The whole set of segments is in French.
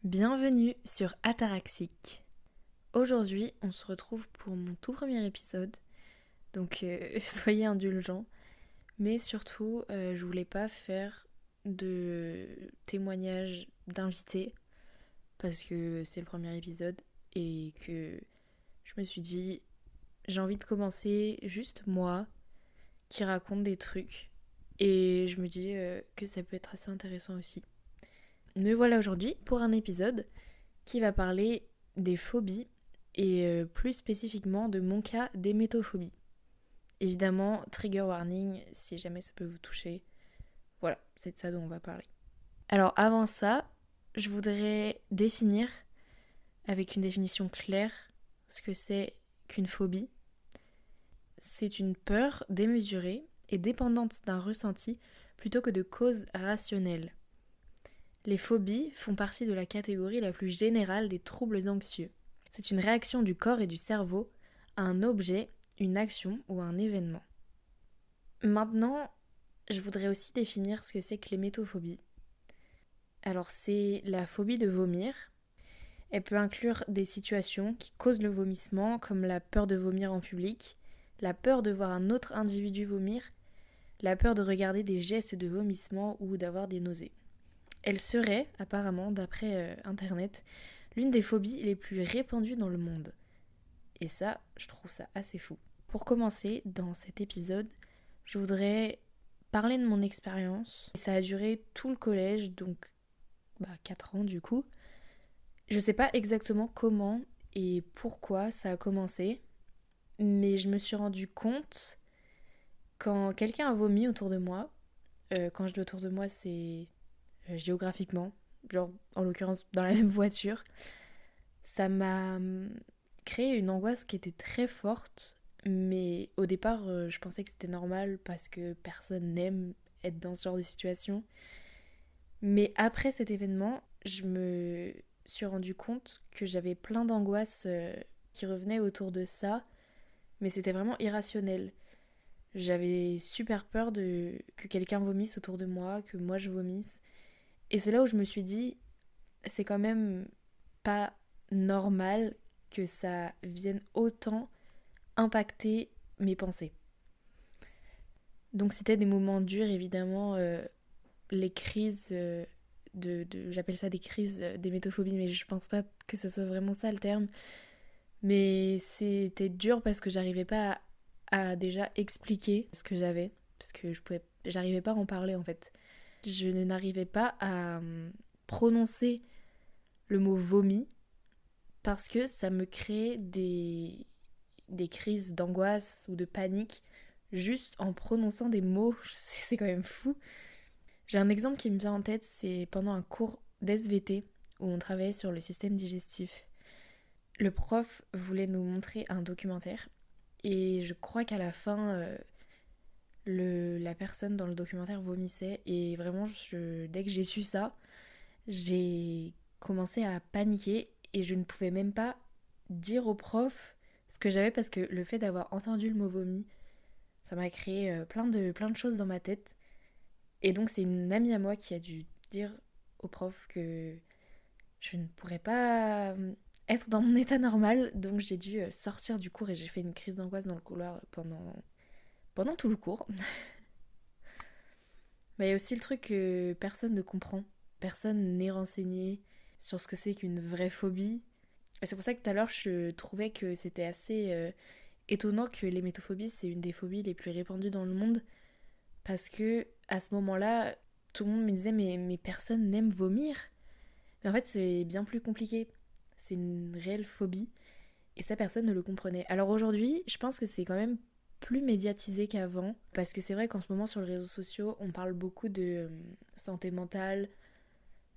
Bienvenue sur Ataraxique. Aujourd'hui, on se retrouve pour mon tout premier épisode, donc soyez indulgents. Mais surtout, je voulais pas faire de témoignage d'invités parce que c'est le premier épisode et que je me suis dit, j'ai envie de commencer juste moi qui raconte des trucs et je me dis que ça peut être assez intéressant aussi. Me voilà aujourd'hui pour un épisode qui va parler des phobies et plus spécifiquement de mon cas d'hémétophobie. Évidemment, trigger warning si jamais ça peut vous toucher. Voilà, c'est de ça dont on va parler. Alors avant ça, je voudrais définir avec une définition claire ce que c'est qu'une phobie. C'est une peur démesurée et dépendante d'un ressenti plutôt que de causes rationnelles. Les phobies font partie de la catégorie la plus générale des troubles anxieux. C'est une réaction du corps et du cerveau à un objet, une action ou un événement. Maintenant, je voudrais aussi définir ce que c'est que l'hémétophobie. Alors c'est la phobie de vomir. Elle peut inclure des situations qui causent le vomissement, comme la peur de vomir en public, la peur de voir un autre individu vomir, la peur de regarder des gestes de vomissement ou d'avoir des nausées. Elle serait, apparemment, d'après Internet, l'une des phobies les plus répandues dans le monde. Et ça, je trouve ça assez fou. Pour commencer, dans cet épisode, je voudrais parler de mon expérience. Ça a duré tout le collège, donc 4 ans du coup. Je sais pas exactement comment et pourquoi ça a commencé, mais je me suis rendu compte quand quelqu'un a vomi autour de moi. Quand je dis autour de moi, c'est géographiquement, genre en l'occurrence dans la même voiture. Ça m'a créé une angoisse qui était très forte, mais au départ, je pensais que c'était normal parce que personne n'aime être dans ce genre de situation. Mais après cet événement, je me suis rendu compte que j'avais plein d'angoisses qui revenaient autour de ça, mais c'était vraiment irrationnel. J'avais super peur que quelqu'un vomisse autour de moi, que moi je vomisse. Et c'est là où je me suis dit, c'est quand même pas normal que ça vienne autant impacter mes pensées. Donc c'était des moments durs évidemment, les crises j'appelle ça des crises d'hémétophobie, mais je pense pas que ce soit vraiment ça le terme. Mais c'était dur parce que j'arrivais pas à déjà expliquer ce que j'avais, parce que j'arrivais pas à en parler en fait. Je n'arrivais pas à prononcer le mot vomi parce que ça me crée des crises d'angoisse ou de panique juste en prononçant des mots. C'est quand même fou. J'ai un exemple qui me vient en tête, c'est pendant un cours d'SVT où on travaillait sur le système digestif. Le prof voulait nous montrer un documentaire et je crois qu'à la fin, la personne dans le documentaire vomissait et vraiment, dès que j'ai su ça, j'ai commencé à paniquer et je ne pouvais même pas dire au prof ce que j'avais parce que le fait d'avoir entendu le mot vomi, ça m'a créé plein de choses dans ma tête. Et donc c'est une amie à moi qui a dû dire au prof que je ne pourrais pas être dans mon état normal, donc j'ai dû sortir du cours et j'ai fait une crise d'angoisse dans le couloir pendant tout le cours. Mais il y a aussi le truc que personne ne comprend, personne n'est renseigné sur ce que c'est qu'une vraie phobie. Et c'est pour ça que tout à l'heure je trouvais que c'était assez étonnant que l'hémétophobie c'est une des phobies les plus répandues dans le monde, parce que à ce moment-là, tout le monde me disait mais personne n'aime vomir. Mais en fait, c'est bien plus compliqué. C'est une réelle phobie. Et ça, personne ne le comprenait. Alors aujourd'hui, je pense que c'est quand même plus médiatisé qu'avant. Parce que c'est vrai qu'en ce moment, sur les réseaux sociaux, on parle beaucoup de santé mentale,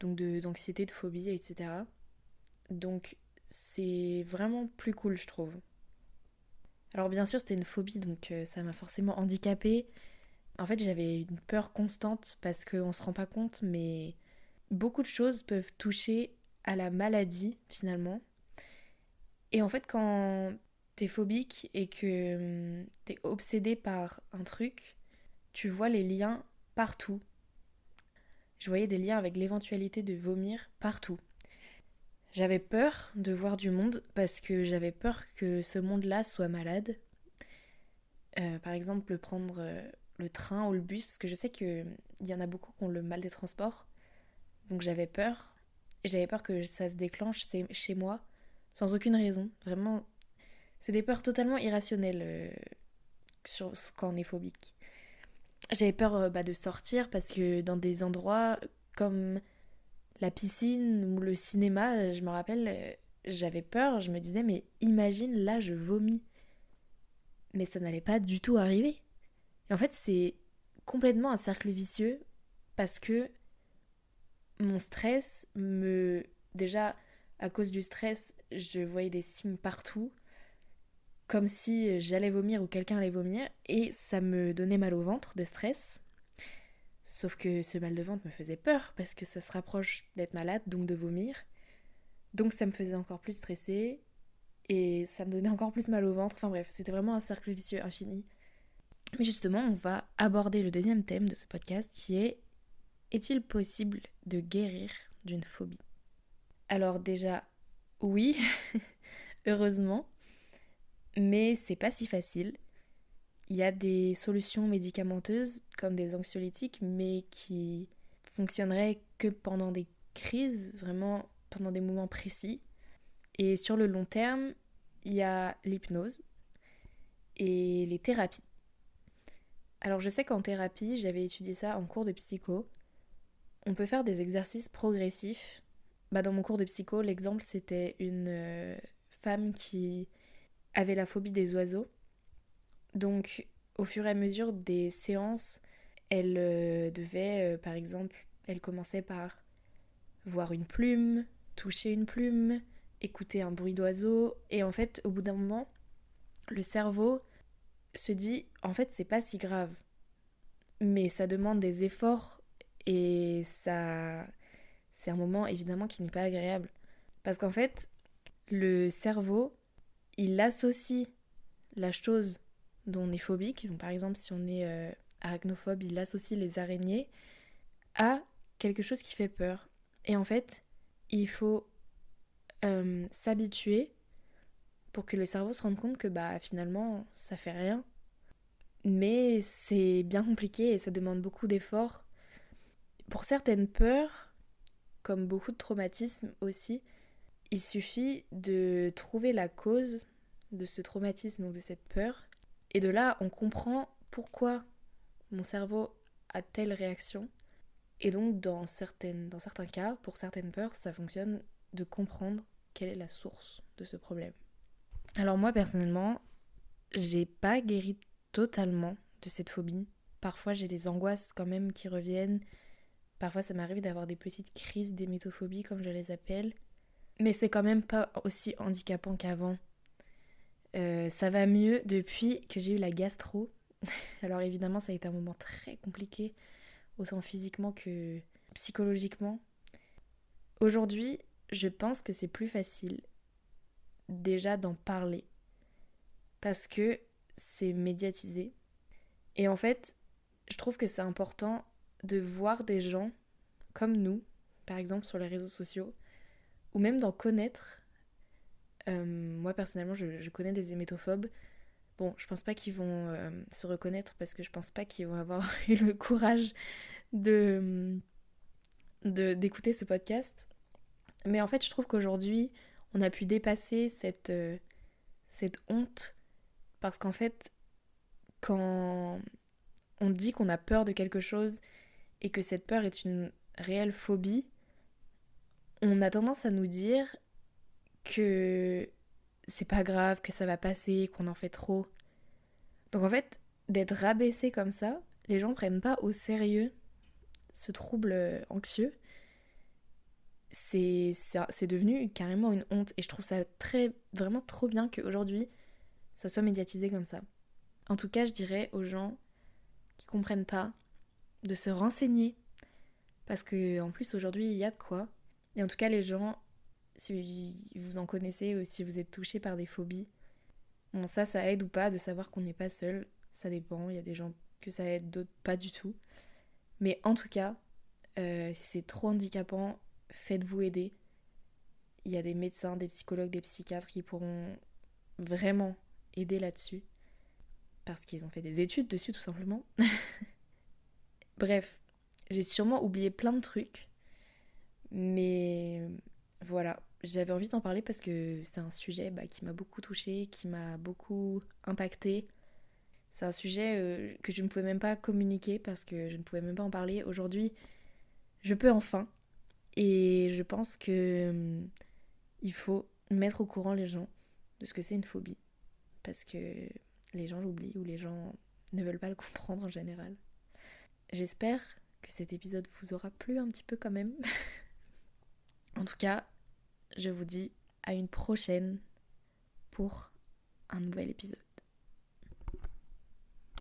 donc d'anxiété, de phobie, etc. Donc c'est vraiment plus cool, je trouve. Alors bien sûr, c'était une phobie, donc ça m'a forcément handicapée. En fait, j'avais une peur constante parce qu'on se rend pas compte, mais beaucoup de choses peuvent toucher à la maladie finalement. Et en fait, quand t'es phobique et que t'es obsédé par un truc, tu vois les liens partout. Je voyais des liens avec l'éventualité de vomir partout. J'avais peur de voir du monde parce que j'avais peur que ce monde-là soit malade. Par exemple, prendre le train ou le bus, parce que je sais qu'il y en a beaucoup qui ont le mal des transports. Donc j'avais peur. Et j'avais peur que ça se déclenche chez moi, sans aucune raison. Vraiment, c'est des peurs totalement irrationnelles quand on est phobique. J'avais peur de sortir parce que dans des endroits comme la piscine ou le cinéma, je me rappelle, j'avais peur. Je me disais, mais imagine, là, je vomis. Mais ça n'allait pas du tout arriver. Et en fait, c'est complètement un cercle vicieux parce que mon stress me... Déjà, à cause du stress, je voyais des signes partout, comme si j'allais vomir ou quelqu'un allait vomir, et ça me donnait mal au ventre de stress. Sauf que ce mal de ventre me faisait peur parce que ça se rapproche d'être malade, donc de vomir. Donc ça me faisait encore plus stresser et ça me donnait encore plus mal au ventre. Enfin bref, c'était vraiment un cercle vicieux infini. Mais justement, on va aborder le deuxième thème de ce podcast qui est: est-il possible de guérir d'une phobie? Alors déjà, oui, heureusement, mais c'est pas si facile. Il y a des solutions médicamenteuses comme des anxiolytiques, mais qui fonctionneraient que pendant des crises, vraiment pendant des moments précis. Et sur le long terme, il y a l'hypnose et les thérapies. Alors je sais qu'en thérapie, j'avais étudié ça en cours de psycho. On peut faire des exercices progressifs. Dans mon cours de psycho, l'exemple c'était une femme qui avait la phobie des oiseaux. Donc au fur et à mesure des séances, elle devait, par exemple, elle commençait par voir une plume, toucher une plume, écouter un bruit d'oiseau. Et en fait, au bout d'un moment, le cerveau se dit, en fait, c'est pas si grave. Mais ça demande des efforts et ça, c'est un moment évidemment qui n'est pas agréable. Parce qu'en fait, le cerveau, il associe la chose dont on est phobique. Donc, par exemple, si on est arachnophobe, il associe les araignées à quelque chose qui fait peur. Et en fait, il faut s'habituer pour que le cerveau se rende compte que finalement, ça fait rien. Mais c'est bien compliqué et ça demande beaucoup d'efforts. Pour certaines peurs, comme beaucoup de traumatismes aussi, il suffit de trouver la cause de ce traumatisme ou de cette peur. Et de là, on comprend pourquoi mon cerveau a telle réaction. Et donc, dans certains cas, pour certaines peurs, ça fonctionne de comprendre quelle est la source de ce problème. Alors moi, personnellement, j'ai pas guéri totalement de cette phobie. Parfois, j'ai des angoisses quand même qui reviennent. Parfois, ça m'arrive d'avoir des petites crises d'hémétophobie, comme je les appelle. Mais c'est quand même pas aussi handicapant qu'avant. Ça va mieux depuis que j'ai eu la gastro. Alors évidemment, ça a été un moment très compliqué, autant physiquement que psychologiquement. Aujourd'hui, je pense que c'est plus facile déjà d'en parler parce que c'est médiatisé. Et en fait, je trouve que c'est important de voir des gens comme nous, par exemple sur les réseaux sociaux, ou même d'en connaître. Moi personnellement, je connais des hémétophobes. Bon, je pense pas qu'ils vont se reconnaître parce que je pense pas qu'ils vont avoir eu le courage d'écouter ce podcast. Mais en fait, je trouve qu'aujourd'hui, on a pu dépasser cette honte parce qu'en fait, quand on dit qu'on a peur de quelque chose et que cette peur est une réelle phobie, on a tendance à nous dire que c'est pas grave, que ça va passer, qu'on en fait trop. Donc en fait, d'être rabaissé comme ça, les gens prennent pas au sérieux ce trouble anxieux. C'est devenu carrément une honte et je trouve ça vraiment trop bien qu'aujourd'hui ça soit médiatisé comme ça. En tout cas, je dirais aux gens qui comprennent pas de se renseigner parce que en plus aujourd'hui il y a de quoi. Et en tout cas, les gens, si vous en connaissez ou si vous êtes touchés par des phobies, bon, ça aide ou pas de savoir qu'on n'est pas seul. Ça dépend, il y a des gens que ça aide, d'autres pas du tout. Mais en tout cas, si c'est trop handicapant, faites-vous aider. il y a des médecins, des psychologues, des psychiatres qui pourront vraiment aider là-dessus. Parce qu'ils ont fait des études dessus tout simplement. Bref, j'ai sûrement oublié plein de trucs. Mais voilà, j'avais envie d'en parler parce que c'est un sujet qui m'a beaucoup touchée, qui m'a beaucoup impactée. C'est un sujet que je ne pouvais même pas communiquer parce que je ne pouvais même pas en parler. Aujourd'hui, je peux enfin. Et je pense que il faut mettre au courant les gens de ce que c'est une phobie. Parce que les gens l'oublient ou les gens ne veulent pas le comprendre en général. J'espère que cet épisode vous aura plu un petit peu quand même. En tout cas, je vous dis à une prochaine pour un nouvel épisode.